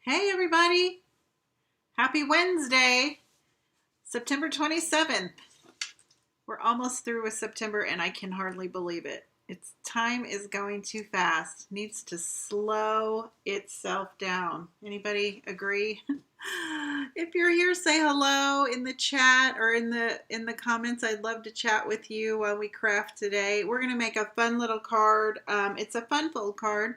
Hey everybody, happy Wednesday, September 27th. We're almost through with September and I can hardly believe it. It's time is going too fast. Needs to slow itself down. Anybody agree? If you're here, say hello in the chat or in the comments. I'd love to chat with you while we craft today. We're going to make a fun little card. It's a fun fold card.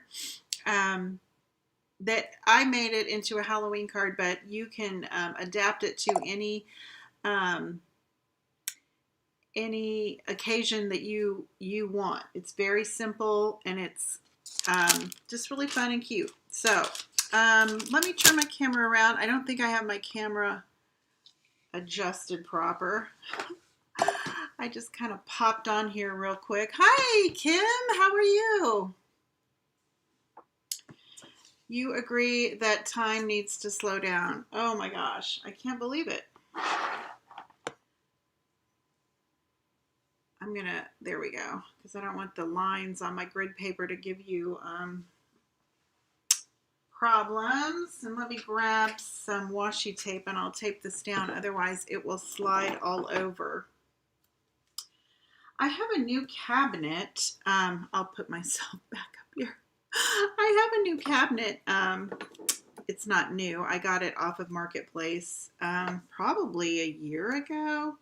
That I made it into a Halloween card, but you can adapt it to um, any occasion that you want. It's very simple and it's just really fun and cute. So let me turn my camera around. I don't think I have my camera adjusted proper. I just kind of popped on here real quick. Hi, Kim. How are you? You agree that time needs to slow down. Oh my gosh, I can't believe it. There we go, because I don't want the lines on my grid paper to give you problems. And let me grab some washi tape and I'll tape this down, otherwise it will slide all over. I have a new cabinet. I'll put myself back up here. I have a new cabinet. It's not new. I got it off of Marketplace probably a year ago.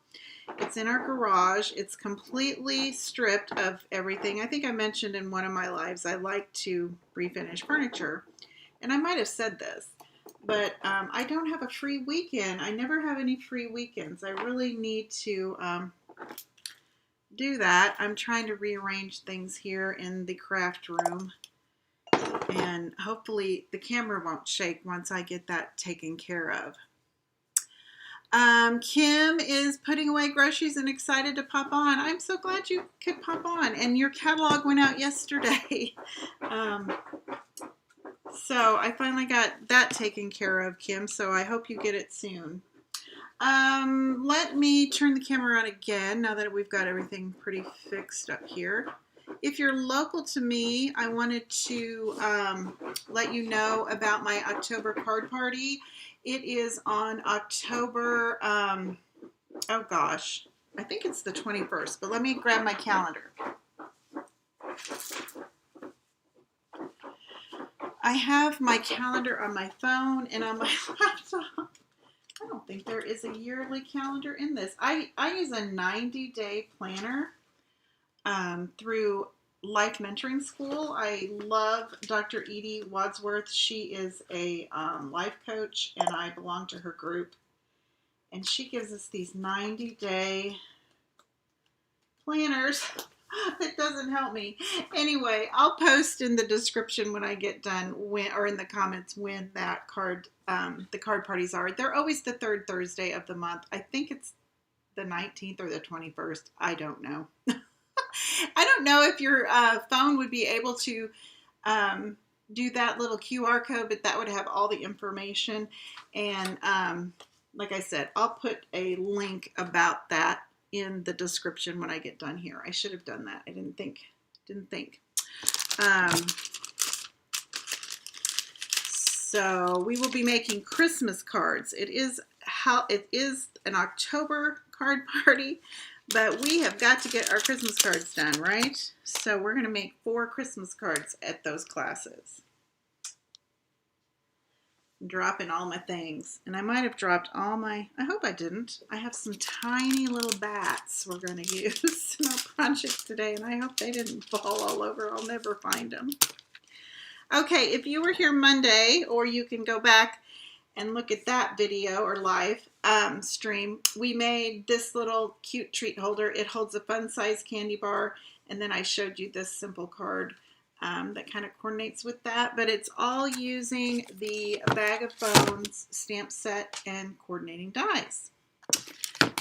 It's in our garage. It's completely stripped of everything. I think I mentioned in one of my lives I like to refinish furniture. And I might have said this, but I don't have a free weekend. I never have any free weekends. I really need to do that. I'm trying to rearrange things here in the craft room. And hopefully the camera won't shake once I get that taken care of. Kim is putting away groceries and excited to pop on. I'm so glad you could pop on. And your catalog went out yesterday. So I finally got that taken care of, Kim. So I hope you get it soon. Let me turn the camera on again now that we've got everything pretty fixed up here. If you're local to me, I wanted to let you know about my October card party. It is on October, oh gosh, I think it's the 21st, but let me grab my calendar. I have my calendar on my phone and on my laptop. I don't think there is a yearly calendar in this. I use a 90-day planner through Life Mentoring School. I love Dr. Edie Wadsworth. She is a life coach and I belong to her group. And she gives us these 90-day planners. It doesn't help me. Anyway, I'll post in the description when I get done, or in the comments when that the card parties are. They're always the third Thursday of the month. I think it's the 19th or the 21st. I don't know. I don't know if your phone would be able to do that little QR code, but that would have all the information. And like I said, I'll put a link about that in the description when I get done here. I should have done that. I didn't think. So we will be making Christmas cards. It is an October card party, but we have got to get our Christmas cards done, right? So we're going to make 4 Christmas cards at those classes. Dropping all my things. And I might have dropped all my, I hope I didn't. I have some tiny little bats we're going to use in our project today, and I hope they didn't fall all over. I'll never find them. Okay, if you were here Monday, or you can go back and look at that video or live stream, we made this little cute treat holder. It holds a fun size candy bar, and then I showed you this simple card that kind of coordinates with that, but it's all using the Bag of Bones stamp set and coordinating dies.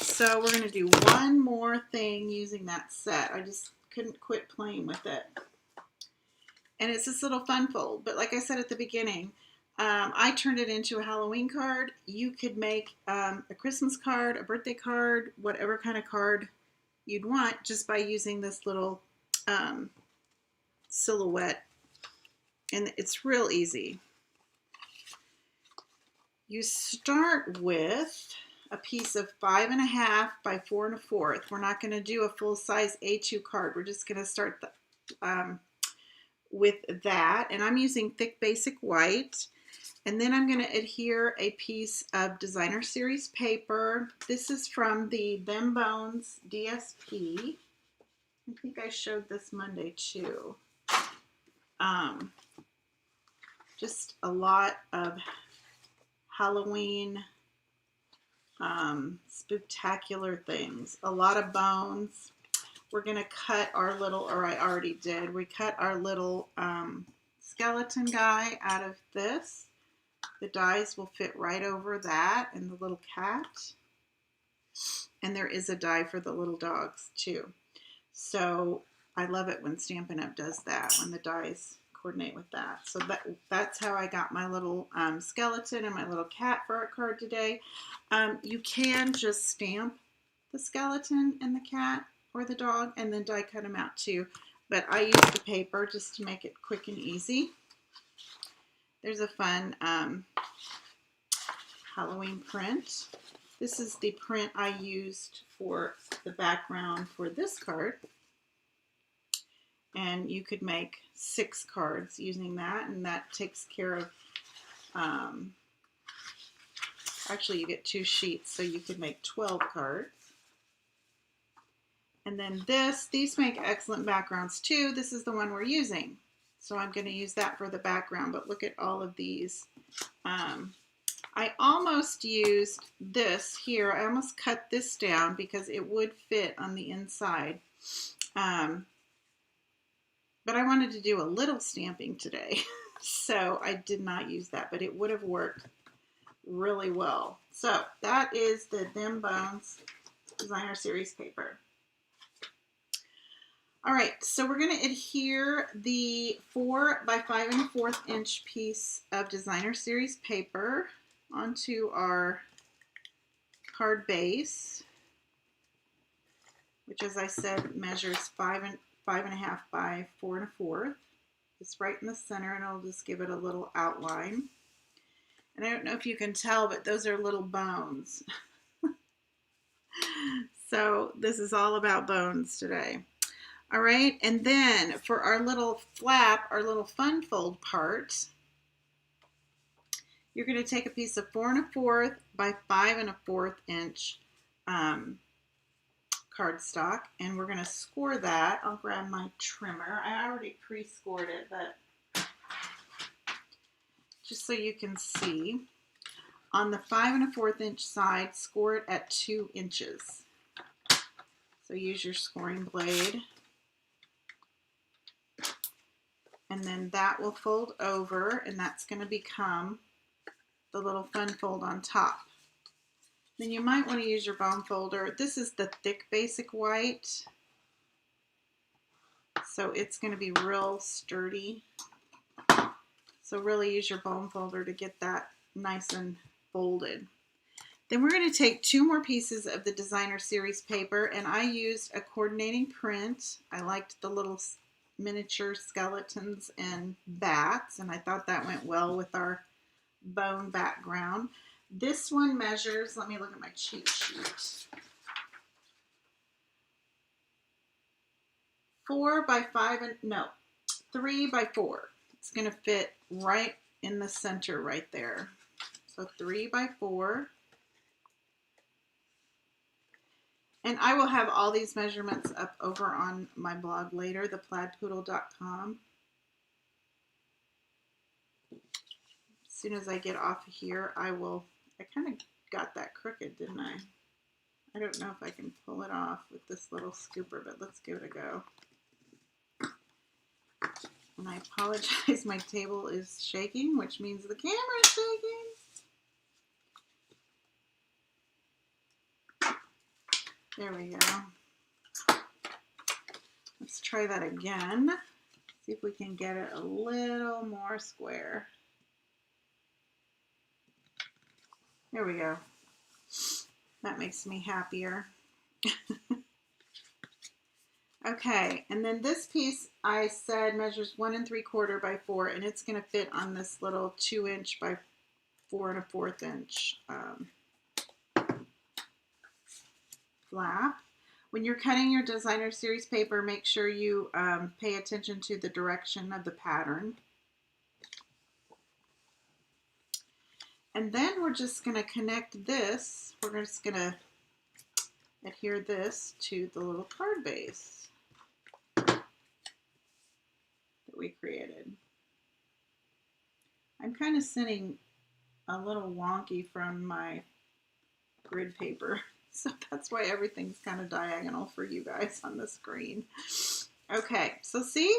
So we're going to do one more thing using that set. I just couldn't quit playing with it. And it's this little fun fold, but like I said at the beginning, I turned it into a Halloween card. You could make a Christmas card, a birthday card, whatever kind of card you'd want, just by using this little silhouette. And it's real easy. You start with a piece of 5.5 by 4 1/4. We're not going to do a full-size A2 card. We're just going to start with that. And I'm using thick basic white. And then I'm going to adhere a piece of Designer Series paper. This is from the Them Bones DSP. I think I showed this Monday too. Just a lot of Halloween spectacular things. A lot of bones. We're going to cut our little, or I already did, we cut our little skeleton guy out of this. The dies will fit right over that and the little cat. And there is a die for the little dogs too. So I love it when Stampin' Up! Does that, when the dies coordinate with that. So that's how I got my little skeleton and my little cat for our card today. You can just stamp the skeleton and the cat or the dog and then die cut them out too. But I use the paper just to make it quick and easy. There's a fun Halloween print. This is the print I used for the background for this card. And you could make 6 cards using that, and that takes care of, actually you get 2 sheets, so you could make 12 cards. And then these make excellent backgrounds too. This is the one we're using. So I'm going to use that for the background, but look at all of these. I almost used this here. I almost cut this down because it would fit on the inside. But I wanted to do a little stamping today, so I did not use that, but it would have worked really well. So that is the Them Bones Designer Series paper. All right, so we're going to adhere the 4 by 5 1/4 inch piece of Designer Series paper onto our card base, which, as I said, measures 5.5 by 4 1/4. It's right in the center, and I'll just give it a little outline. And I don't know if you can tell, but those are little bones. So this is all about bones today. All right, and then for our little flap, our little fun fold part, you're going to take a piece of 4 1/4 by 5 1/4 inch cardstock, and we're going to score that. I'll grab my trimmer. I already pre-scored it, but just so you can see, on the 5 1/4 inch side, score it at 2 inches. So use your scoring blade. And then that will fold over, and that's going to become the little fun fold on top. Then you might want to use your bone folder. This is the thick basic white, so it's going to be real sturdy. So really use your bone folder to get that nice and folded. Then we're going to take 2 more pieces of the Designer Series paper, and I used a coordinating print. I liked the little miniature skeletons and bats, and I thought that went well with our bone background. This one measures, let me look at my cheat sheet, 3 by 4. It's going to fit right in the center right there. So 3 by 4. And I will have all these measurements up over on my blog later, theplaidpoodle.com. As soon as I get off of here, I kind of got that crooked, didn't I? I don't know if I can pull it off with this little scooper, but let's give it a go. And I apologize, my table is shaking, which means the camera is shaking. There we go. Let's try that again. See if we can get it a little more square. There we go. That makes me happier. Okay, and then this piece I said measures 1 3/4 by 4, and it's going to fit on this little 2 inch by 4 1/4 inch flap. When you're cutting your designer series paper, make sure you pay attention to the direction of the pattern. And then we're just going to connect this. We're just going to adhere this to the little card base that we created. I'm kind of sitting a little wonky from my grid paper, so that's why everything's kind of diagonal for you guys on the screen. Okay, so see?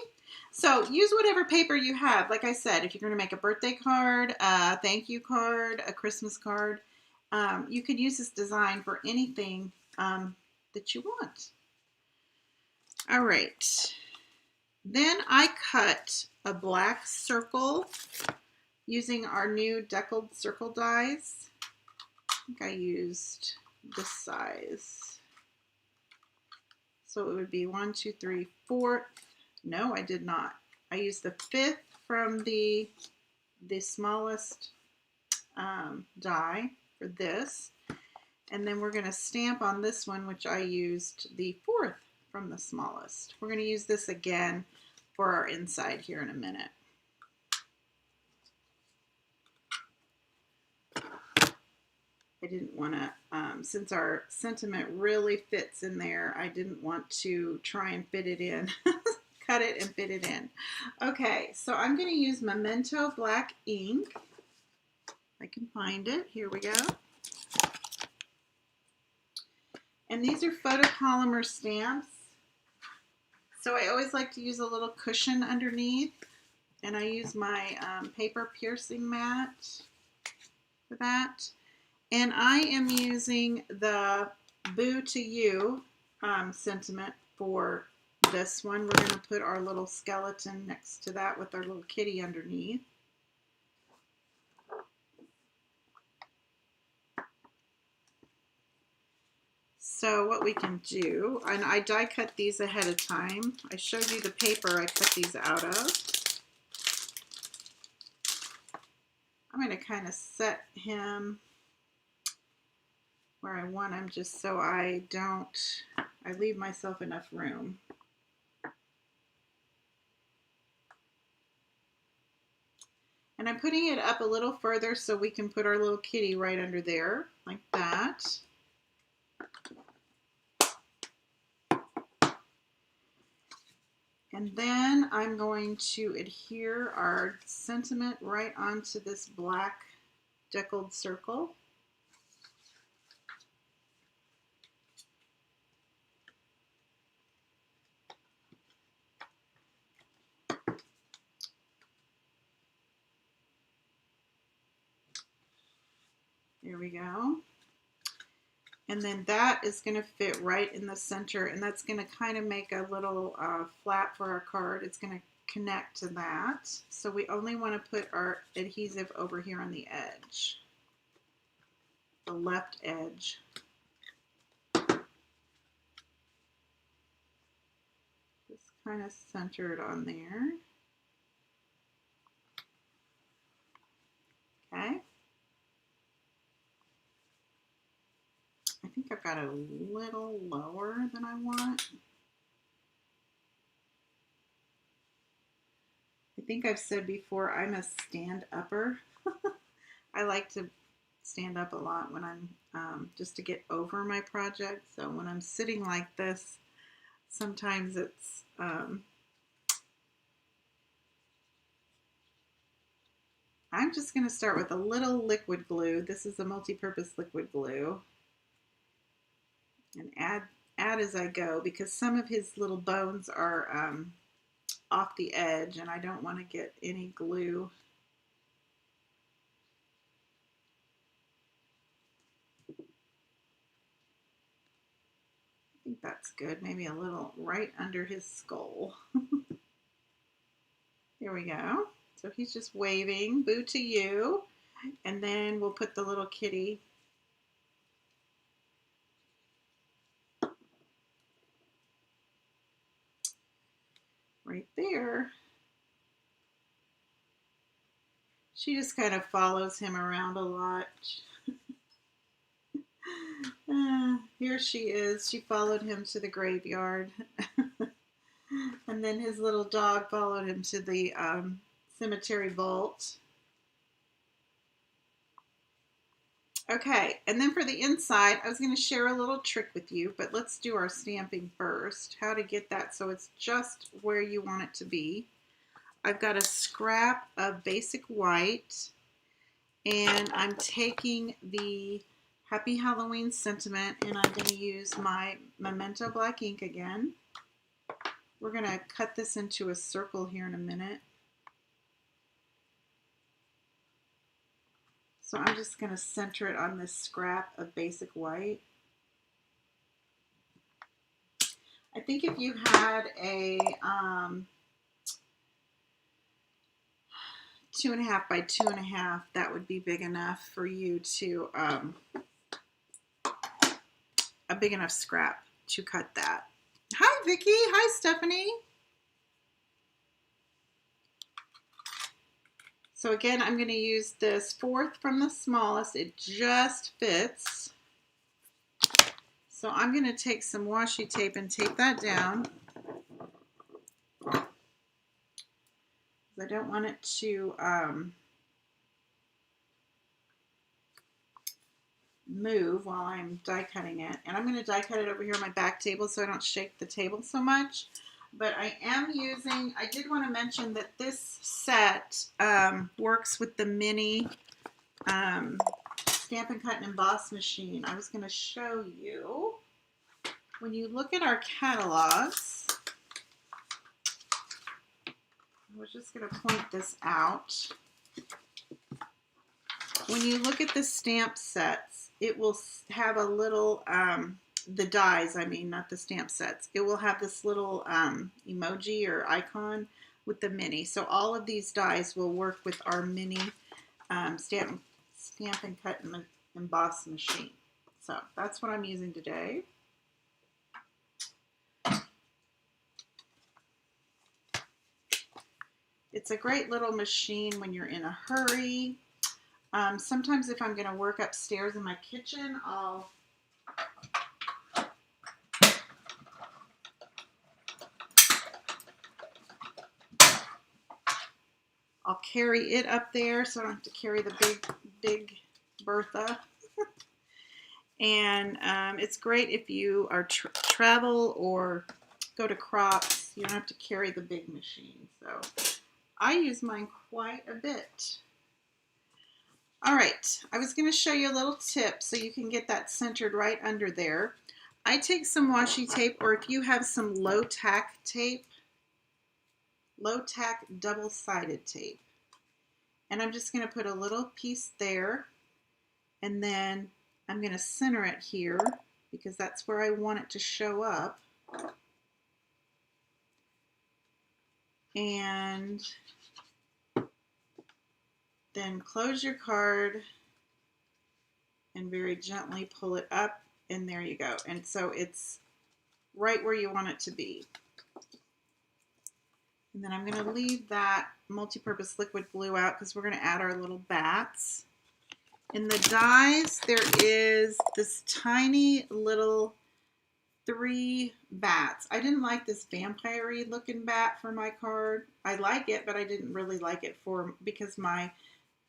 So use whatever paper you have. Like I said, if you're going to make a birthday card, a thank you card, a Christmas card, you could use this design for anything that you want. All right. Then I cut a black circle using our new deckled circle dies. I think I used this size. So it would be 1, 2, 3, 4. No, I did not. I used the 5th from the smallest die for this. And then we're going to stamp on this one, which I used the 4th from the smallest. We're going to use this again for our inside here in a minute. I didn't want to, since our sentiment really fits in there, I didn't want to try and fit it in. Cut it and fit it in. Okay, so I'm going to use Memento black ink. If I can find it. Here we go. And these are photopolymer stamps. So I always like to use a little cushion underneath. And I use my paper piercing mat for that. And I am using the Boo to You sentiment for this one. We're going to put our little skeleton next to that with our little kitty underneath. So what we can do, and I die cut these ahead of time. I showed you the paper I cut these out of. I'm going to kind of set him where I want him just so I leave myself enough room. And I'm putting it up a little further so we can put our little kitty right under there, like that. And then I'm going to adhere our sentiment right onto this black deckled circle. There we go. And then that is going to fit right in the center, and that's going to kind of make a little flap for our card. It's going to connect to that. So we only want to put our adhesive over here on the edge, the left edge. Just kind of centered on there. Okay. I think I've got a little lower than I want. I think I've said before, I'm a stand-upper. I like to stand up a lot when I'm, just to get over my project. So when I'm sitting like this, sometimes it's, I'm just going to start with a little liquid glue. This is a multi-purpose liquid glue. And add as I go, because some of his little bones are off the edge and I don't want to get any glue. I think that's good. Maybe a little right under his skull. There we go. So he's just waving, Boo to You. And then we'll put the little kitty right there. She just kind of follows him around a lot. Here she is. She followed him to the graveyard. And then his little dog followed him to the cemetery vault. Okay, and then for the inside, I was going to share a little trick with you, but let's do our stamping first. How to get that so it's just where you want it to be. I've got a scrap of basic white, and I'm taking the Happy Halloween sentiment, and I'm going to use my Memento black ink again. We're going to cut this into a circle here in a minute. So I'm just going to center it on this scrap of basic white. I think if you had a 2.5 by 2.5, that would be big enough for you to, a big enough scrap to cut that. Hi, Vicki. Hi, Stephanie. So again, I'm going to use this 4th from the smallest. It just fits. So I'm going to take some washi tape and tape that down. I don't want it to move while I'm die cutting it. And I'm going to die cut it over here on my back table so I don't shake the table so much. But I am using, I did want to mention that this set works with the mini Stamp and Cut and Emboss machine. I was going to show you. When you look at our catalogs, we're just going to point this out. When you look at the stamp sets, it will have a little, the dies, I mean, not the stamp sets. It will have this little emoji or icon with the mini. So all of these dies will work with our mini Stamp and Cut and Emboss machine. So that's what I'm using today. It's a great little machine when you're in a hurry. Sometimes if I'm going to work upstairs in my kitchen, I'll carry it up there so I don't have to carry the big Bertha. And it's great if you are travel or go to crops. You don't have to carry the big machine. So I use mine quite a bit. All right, I was going to show you a little tip so you can get that centered right under there. I take some washi tape, or if you have some low tack tape, low tack double-sided tape. And I'm just going to put a little piece there, and then I'm going to center it here because that's where I want it to show up. And then close your card and very gently pull it up, and there you go. And so it's right where you want it to be. And then I'm going to leave that multi-purpose liquid glue out because we're going to add our little bats. In the dies, there is this tiny little 3 bats. I didn't like this vampire-y looking bat for my card. I like it, but I didn't really like it because my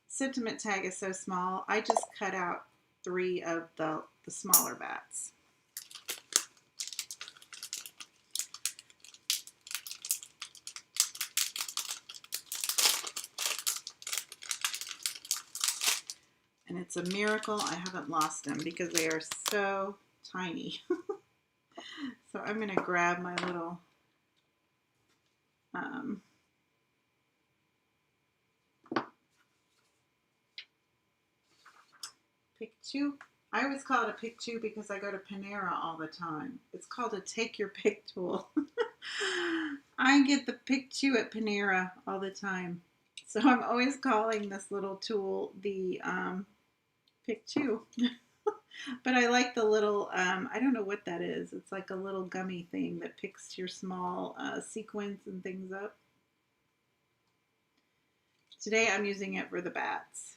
sentiment tag is so small. I just cut out 3 of the smaller bats. And it's a miracle I haven't lost them because they are so tiny. So I'm going to grab my little pick 2. I always call it a pick 2 because I go to Panera all the time. It's called a take your pick tool. I get the pick 2 at Panera all the time. So I'm always calling this little tool the pick 2. But I like the little, I don't know what that is. It's like a little gummy thing that picks your small sequins and things up. Today I'm using it for the bats.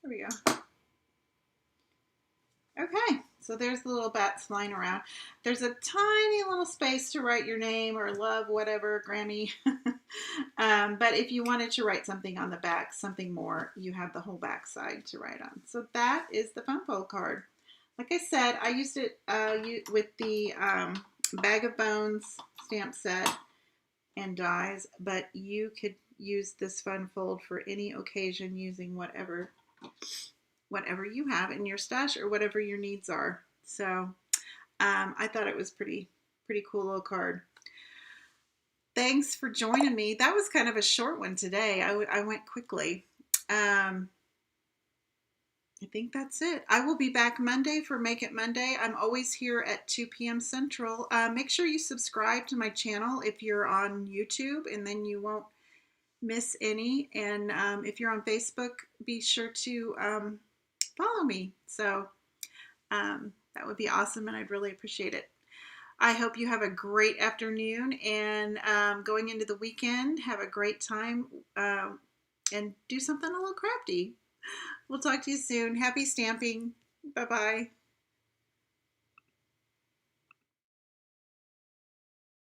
There we go. Okay, so there's the little bats flying around. There's a tiny little space to write your name or love, whatever, Grammy. But if you wanted to write something on the back, something more, you have the whole back side to write on. So that is the fun fold card. Like I said, I used it with the Bag of Bones stamp set and dies, but you could use this fun fold for any occasion using whatever you have in your stash or whatever your needs are. So I thought it was pretty cool little card. Thanks for joining me. That was kind of a short one today. I went quickly. I think that's it. I will be back Monday for Make It Monday. I'm always here at 2 p.m. Central. Make sure you subscribe to my channel if you're on YouTube, and then you won't miss any. And if you're on Facebook, be sure to follow me. So that would be awesome, and I'd really appreciate it. I hope you have a great afternoon, and going into the weekend, have a great time and do something a little crafty. We'll talk to you soon. Happy stamping. Bye-bye.